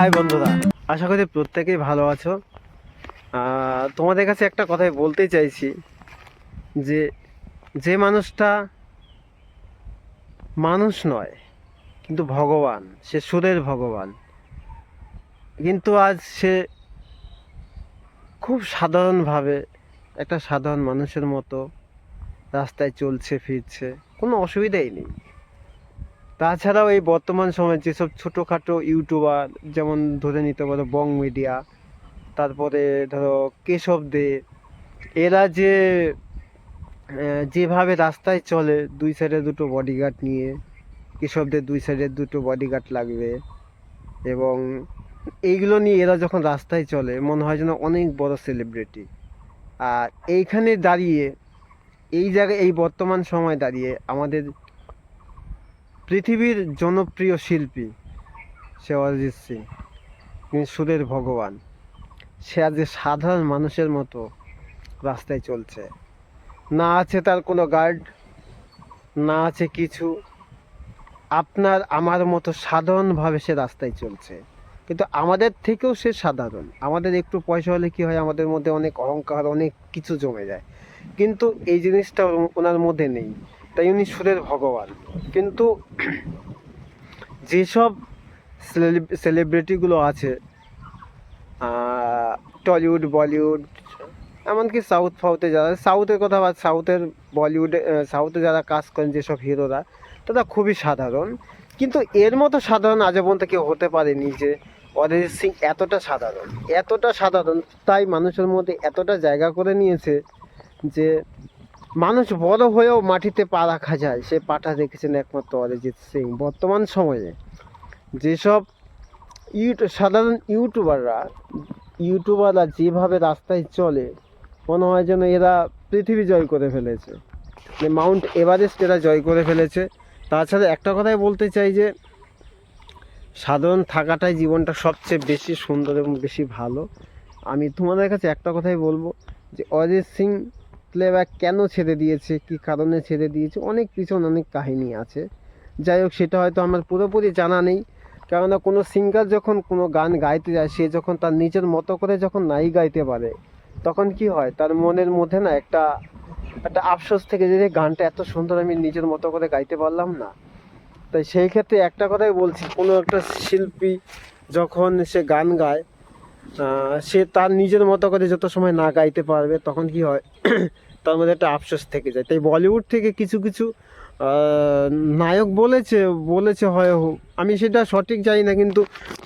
High বন্ধুরা, আশা করি প্রত্যেকেই ভালো আছো। তোমাদের কাছে একটা কথাই বলতে চাইছি যে যে মানুষটা মানুষ নয় কিন্তু ভগবান, সে সুরের ভগবান, কিন্তু আজ সে খুব সাধারণভাবে একটা সাধারণ মানুষের মতো রাস্তায় চলছে ফিরছে, কোনো অসুবিধাই নেই। তাছাড়াও এই বর্তমান সময়ে যেসব ছোটোখাটো ইউটিউবার, যেমন ধরে নিতে পারো বং মিডিয়া, তারপরে ধরো কেশব দে, এরা যেভাবে রাস্তায় চলে দুই সাইডে দুটো বডিগার্ড নিয়ে, কৃষকদের দুই সাইডে দুটো বডিগার্ড লাগবে, এবং এইগুলো নিয়ে এরা যখন রাস্তায় চলে মনে হয় যেন অনেক বড় সেলিব্রিটি। আর এইখানে দাঁড়িয়ে, এই জায়গায়, এই বর্তমান সময় দাঁড়িয়ে আমাদের পৃথিবীর জনপ্রিয় শিল্পী সে অরিজিৎ সিং, তিনি সুরের ভগবান, সে আজ সাধারণ মানুষের মতো রাস্তায় চলছে। না আছে তার কোনো গার্ড, না আছে কিছু, আপনার আমার মতো সাধারণভাবে সে রাস্তায় চলছে। কিন্তু আমাদের থেকেও সে সাধারণ। আমাদের একটু পয়সা হলে কি হয়, আমাদের মধ্যে অনেক অহংকার, অনেক কিছু জমে যায়, কিন্তু এই জিনিসটা ওনার মধ্যে নেই। তাই উনি সুরের ভগবান। কিন্তু যেসব সেলিব্রিটিগুলো আছে, টলিউড, বলিউড, এমনকি সাউথে যারা, সাউথের কথা বা সাউথের বলিউডে, সাউথে যারা কাজ করেন যেসব হিরোরা, তারা খুবই সাধারণ। কিন্তু এর মতো সাধারণ আজ পর্যন্ত কেউ হতে পারেনি যে অরিজিৎ সিং এতটা সাধারণ, এতটা সাধারণ, তাই মানুষের মধ্যে এতটা জায়গা করে নিয়েছে যে মানুষ বড় হয়েও মাটিতে পা রাখা যায়, সে পাটা রেখেছেন একমাত্র অরিজিৎ সিং। বর্তমান সময়ে যেসব সাধারণ ইউটিউবাররা যেভাবে রাস্তায় চলে, মনে হয় যেন এরা পৃথিবী জয় করে ফেলেছে, মানে মাউন্ট এভারেস্ট এরা জয় করে ফেলেছে। তাছাড়া একটা কথাই বলতে চাই যে সাধারণ থাকাটাই জীবনটা সবচেয়ে বেশি সুন্দর এবং বেশি ভালো। আমি তোমাদের কাছে একটা কথাই বলবো যে অরিজিৎ সিং প্লেব্যাক কেন ছেড়ে দিয়েছে, কী কারণে ছেড়ে দিয়েছে, অনেক পিছনে অনেক কাহিনী আছে। যাই হোক, সেটা হয়তো আমার পুরোপুরি জানা নেই। কেননা কোনো সিঙ্গার যখন কোনো গান গাইতে যায়, সে যখন তার নিজের মতো করে যখন নাই গাইতে পারে, তখন কি হয়, তার মনের মধ্যে না একটা একটা আফসোস থেকে যে গানটা এত সুন্দর আমি নিজের মতো করে গাইতে পারলাম না। তাই সেই ক্ষেত্রে একটা কথাই বলছি, কোনো একটা শিল্পী যখন সে গান গায়, সে তার নিজের মতো করে যত সময় না গাইতে পারবে, তখন কি হয় তার মধ্যে একটা আফসোস থেকে যায়। তাই বলিউড থেকে কিছু কিছু নায়ক বলেছে বলেছে হয়, আমি সেটা সঠিক জানি না, কিন্তু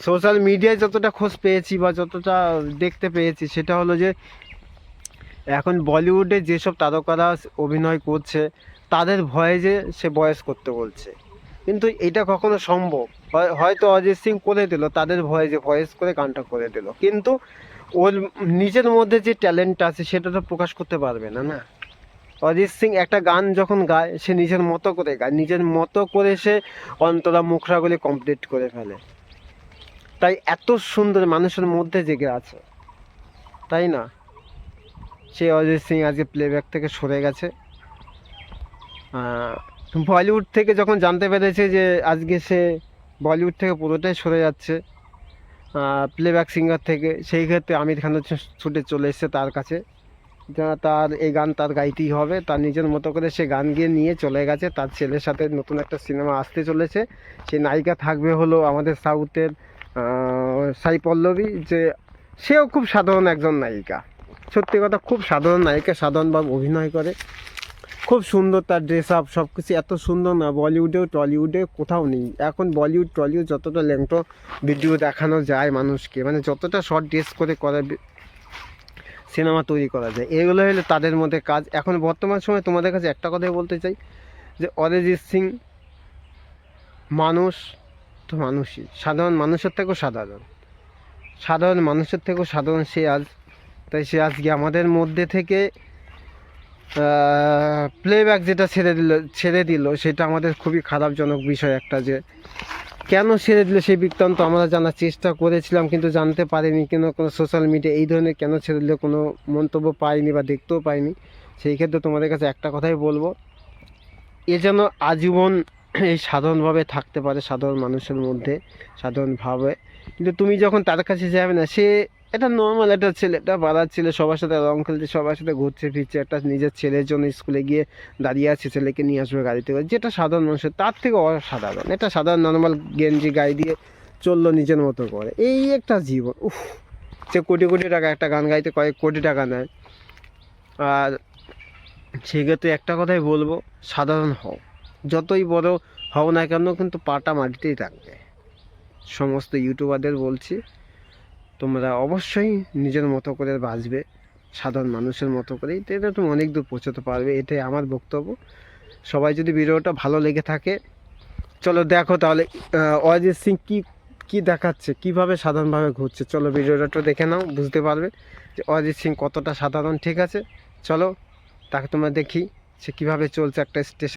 সোশ্যাল মিডিয়ায় যতটা খোঁজ পেয়েছি বা যতটা দেখতে পেয়েছি, সেটা হলো যে এখন বলিউডে যেসব তারকারা অভিনয় করছে, তাদের ভয়েসে সে ভয়েস করতে বলছে। কিন্তু এটা কখনো সম্ভব? হয়তো অরিজিৎ সিং করে দিল, তাদের ভয়েসে ভয়েস করে গানটা করে দিল, কিন্তু ওর নিজের মধ্যে যে ট্যালেন্টটা আছে সেটা তো প্রকাশ করতে পারবে না। না, অরিজিৎ সিং একটা গান যখন গায়, সে নিজের মতো করে গায়, নিজের মতো করে সে অন্তরা মুখরাগুলি কমপ্লিট করে ফেলে। তাই এত সুন্দর মানুষের মধ্যে জেগে আছে, তাই না? সে অরিজিৎ সিং আজকে প্লেব্যাক থেকে সরে গেছে। বলিউড থেকে যখন জানতে পেরেছে যে আজকে সে বলিউড থেকে পুরোটাই সরে যাচ্ছে, প্লেব্যাক সিঙ্গার থেকে, সেই ক্ষেত্রে আমির খান ছুটে চলে এসেছে তার কাছে, যা তার এই গান তার গাইতেই হবে। তার নিজের মতো করে সে গান গিয়ে নিয়ে চলে গেছে। তার ছেলের সাথে নতুন একটা সিনেমা আসতে চলেছে, সেই নায়িকা থাকবে হলো আমাদের সাউথের সাই পল্লবী, যে সেও খুব সাধারণ একজন নায়িকা। সত্যি কথা, খুব সাধারণ নায়িকা, সাধারণভাবে অভিনয় করে, খুব সুন্দর তার ড্রেস আপ, সব কিছু এত সুন্দর না বলিউডেও টলিউডে কোথাও নেই। এখন বলিউড টলিউড যতটা ল্যাংটো ভিডিও দেখানো যায় মানুষকে, মানে যতটা শর্ট ড্রেস করে সিনেমা তৈরি করা যায়, এগুলো হলে তাদের মধ্যে কাজ। এখন বর্তমান সময় তোমাদের কাছে একটা কথাই বলতে চাই যে অরিজিৎ সিং মানুষ তো মানুষই, সাধারণ মানুষের থেকেও সাধারণ, সাধারণ মানুষের থেকেও সাধারণ সে আজ। তাই সে আজকে আমাদের মধ্যে থেকে প্লেব্যাক যেটা ছেড়ে দিল সেটা আমাদের খুবই খারাপজনক বিষয় একটা, যে কেন ছেড়ে দিল সেই বৃত্তান্ত আমরা জানার চেষ্টা করেছিলাম, কিন্তু জানতে পারিনি। কোনো সোশ্যাল মিডিয়া এই ধরনের কেন ছেড়ে দিলে কোনো মন্তব্য পাইনি বা দেখতেও পাইনি। সেই ক্ষেত্রে তোমাদের কাছে একটা কথাই বলবো, এ যেন আজীবন এই সাধারণভাবে থাকতে পারে, সাধারণ মানুষের মধ্যে সাধারণভাবে, কিন্তু তুমি যখন তার কাছে যাবে না, সে এটা নর্মাল একটা ছেলে, একটা পাড়ার ছেলে, সবার সাথে রং খেলছে, সবার সাথে ঘুরছে ফিরছে, একটা নিজের ছেলের জন্য স্কুলে গিয়ে দাঁড়িয়ে আছে, ছেলেকে নিয়ে আসবে গাড়িতে করে, যেটা সাধারণ মানুষের তার থেকে অসাধারণ। এটা সাধারণ নর্মাল গেঞ্জি গায়ে দিয়ে চললো নিজের মতো করে, এই একটা জীবন। উফ, সে কোটি কোটি টাকা, একটা গান গাইতে কয়েক কোটি টাকা নেয়। আর সেক্ষেত্রে একটা কথাই বলবো, সাধারণ হও, যতই বড় হও না কেন, কিন্তু পাটা মাটিতেই থাকবে। সমস্ত ইউটিউবারদের বলছি, তোমরা অবশ্যই নিজের মতো করে বাঁচবে, সাধারণ মানুষের মতো করেই, তাহলে তুমি অনেক দূর পৌঁছাতে পারবে, এটাই আমার বক্তব্য। সবাই যদি ভিডিওটা ভালো লেগে থাকে, চলো দেখো তাহলে অরিজিৎ সিং কী কী দেখাচ্ছে, কীভাবে সাধারণভাবে ঘুরছে। চলো ভিডিওটা একটু দেখে নাও, বুঝতে পারবে যে অরিজিৎ সিং কতটা সাধারণ। ঠিক আছে, চলো তাকে তোমরা দেখি সে কীভাবে চলছে একটা স্টেশন।